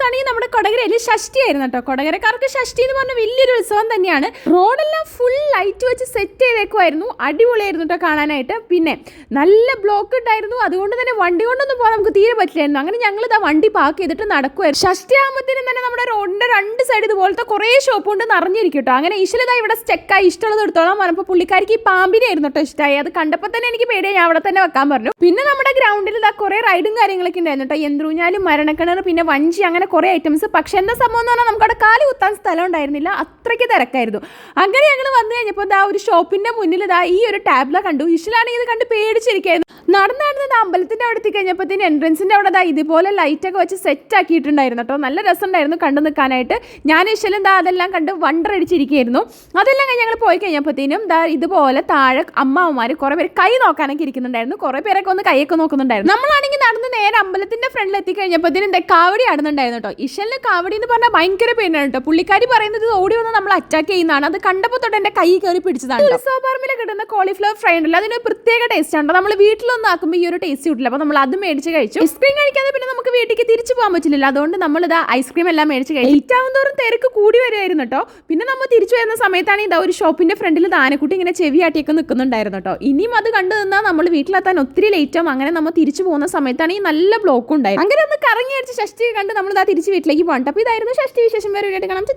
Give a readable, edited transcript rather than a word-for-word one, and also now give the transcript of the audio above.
അന്നാണെങ്കിൽ നമ്മുടെ കൊടകരയിൽ ഷഷ്ടി ആയിരുന്നു കേട്ടോ. കൊടകരക്കാർക്ക് ഷഷ്ടി എന്ന് പറഞ്ഞ വലിയൊരു ഉത്സവം തന്നെയാണ്. റോഡെല്ലാം ഫുൾ ലൈറ്റ് വെച്ച് സെറ്റ് ചെയ്തേക്കുമായിരുന്നു. അടിപൊളിയായിരുന്നു കേട്ടോ കാണാനായിട്ട്. പിന്നെ നല്ല ബ്ലോക്ക് ഉണ്ടായിരുന്നു, അതുകൊണ്ട് തന്നെ വണ്ടി കൊണ്ടൊന്നും പോകാൻ നമുക്ക് തീരെ പറ്റില്ലായിരുന്നു. അങ്ങനെ ഞങ്ങൾ ഇതാ വണ്ടി പാർക്ക് ചെയ്തിട്ട് നടക്കുമായിരുന്നു. ഷഷ്ടി ആകുമ്പോഴത്തേനും തന്നെ നമ്മുടെ റോഡിന്റെ രണ്ട് സൈഡ് ഇതുപോലത്തെ കുറേ ഷോപ്പ് കൊണ്ട് നിറഞ്ഞിരിക്കും കേട്ടോ. അങ്ങനെ ഈശ്വരത ഇവിടെ സ്റ്റെക്കായി ഇഷ്ടമുള്ളത് എടുത്തോളാം പറഞ്ഞപ്പോൾ പുള്ളിക്കാരിക്ക് ഈ പാമ്പിനായിരുന്നു കേട്ടോ ഇഷ്ടമായി. അത് കണ്ടപ്പോൾ തന്നെ എനിക്ക് പേടിയായി, ഞാൻ അവിടെ തന്നെ വെക്കാൻ പറഞ്ഞു. പിന്നെ നമ്മുടെ ഗ്രൗണ്ടിൽ ഇതാ കുറേ റൈഡും കാര്യങ്ങളൊക്കെ ഉണ്ടായിരുന്നു കേട്ടോ. യന്ത്രൂഞ്ഞാലും മരണക്കിണർ പിന്നെ വഞ്ചി അങ്ങനെ കുറേ ഐറ്റംസ്. പക്ഷെ എന്താ സംഭവം എന്ന് പറഞ്ഞാൽ നമുക്ക് അവിടെ കാല് കുത്താൻ സ്ഥലം ഉണ്ടായിരുന്നില്ല, അത്രയ്ക്ക് തിരക്കായിരുന്നു. അങ്ങനെ ഞങ്ങൾ വന്നു കഴിഞ്ഞപ്പോൾ ഇതാ ഒരു ഷോപ്പിന്റെ മുന്നിൽ ഇതാ ഈ ഒരു ടാബ്ല കണ്ടു. ഇഷിലാണെങ്കിൽ ഇത് കണ്ട് പേടിച്ചിരിക്കുകയായിരുന്നു. നടന്നത് അമ്പലത്തിന്റെ അവിടെ എത്തിക്കഴിഞ്ഞപ്പോഴത്തേന് എൻട്രൻസിന്റെ അവിടെ ഇതാ ഇതുപോലെ ലൈറ്റൊക്കെ വെച്ച് സെറ്റ് ആക്കിയിട്ടുണ്ടായിരുന്നു കേട്ടോ. നല്ല രസമുണ്ടായിരുന്നു കണ്ടു നിൽക്കാനായിട്ട്. ഞാൻ ഇഷിലും ഇതാ അതെല്ലാം കണ്ട് വണ്ടർ അടിച്ചിരിക്കുകയായിരുന്നു. അതെല്ലാം കഴിഞ്ഞ് ഞങ്ങൾ പോയി കഴിഞ്ഞപ്പോഴത്തേനും ഇതാ ഇതുപോലെ താഴെ അമ്മാവന്മാർ കുറേ പേര് കൈ നോക്കാനൊക്കെ ഇരിക്കുന്നുണ്ടായിരുന്നു. കുറേ പേരൊക്കെ ഒന്ന് കൈയൊക്കെ നോക്കുന്നുണ്ടായിരുന്നു. നമ്മളാണെങ്കിൽ നടന്ന് നേരെ അമ്പലത്തിന്റെ ഫ്രണ്ടിൽ എത്തിക്കഴിഞ്ഞപ്പോഴത്തേനും എന്താ കാവടി ആടുന്നുണ്ടായിരുന്നു കേട്ടോ. ഇഷലിന് കാവടി എന്ന് പറഞ്ഞാൽ ഭയങ്കര പേനാണ് കേട്ടോ. പുള്ളിക്കാരി പറയുന്നത് ഓടി വന്ന് നമ്മൾ അറ്റാക്ക് ചെയ്യുന്നതാണ്. അത് കണ്ടപ്പോൾ തൊട്ട് എന്റെ കൈ കയറി പിടിച്ചതാണ്. ഉത്സവ പറമ്പിൽ കിട്ടുന്ന കോളിഫ്ലവർ ഫ്രൈ ഉണ്ടല്ലോ, അതിന് പ്രത്യേക ടേസ്റ്റ് ആണ്. നമ്മൾ വീട്ടിലൊന്നും ആക്കുമ്പോൾ ഈ ഒരു ടേസ്റ്റ് കിട്ടില്ല. അപ്പോൾ നമ്മൾ അത് മേടിച്ച് കഴിച്ചു. ഐസ്ക്രീം കഴിക്കാതെ പിന്നെ നമുക്ക് വീട്ടിലേക്ക് തിരിച്ചു പോകാൻ പറ്റില്ലല്ലോ. അതുകൊണ്ട് നമ്മൾ ഇതാ ഐസ്ക്രീം എല്ലാം മേടിച്ച് കഴിച്ചു. ലേറ്റ് ആവുന്നതോറും തിരക്ക് കൂടി വരുമായിരുന്നു കേട്ടോ. പിന്നെ നമ്മൾ തിരിച്ചു വരുന്ന സമയത്താണ് ഇതാ ഒരു ഷോപ്പിന്റെ ഫ്രണ്ടിൽ ആനക്കുട്ടി ഇങ്ങനെ ചെവിയാട്ടിയൊക്കെ നിൽക്കുന്നുണ്ടായിരുന്നു കേട്ടോ. ഇനിയും അത് കണ്ടു നിന്നാൽ നമ്മൾ വീട്ടിലെത്താൻ ഒത്തിരി ലേറ്റ് ആവും. അങ്ങനെ നമ്മൾ തിരിച്ചു പോകുന്ന സമയത്താണ് ഈ നല്ല ബ്ലോക്ക് ഉണ്ടായിരുന്നു. അങ്ങനെ ഒന്ന് കറങ്ങി അടിച്ച് ഷഷ്ടി കണ്ട് നമ്മൾ ഇതാ തിരിച്ച് വീട്ടിലേക്ക് പോകണം. അപ്പോൾ ഇതായിരുന്നു ഷഷ്ടി വിശേഷം. വേറെ വീഡിയോ കാണാം.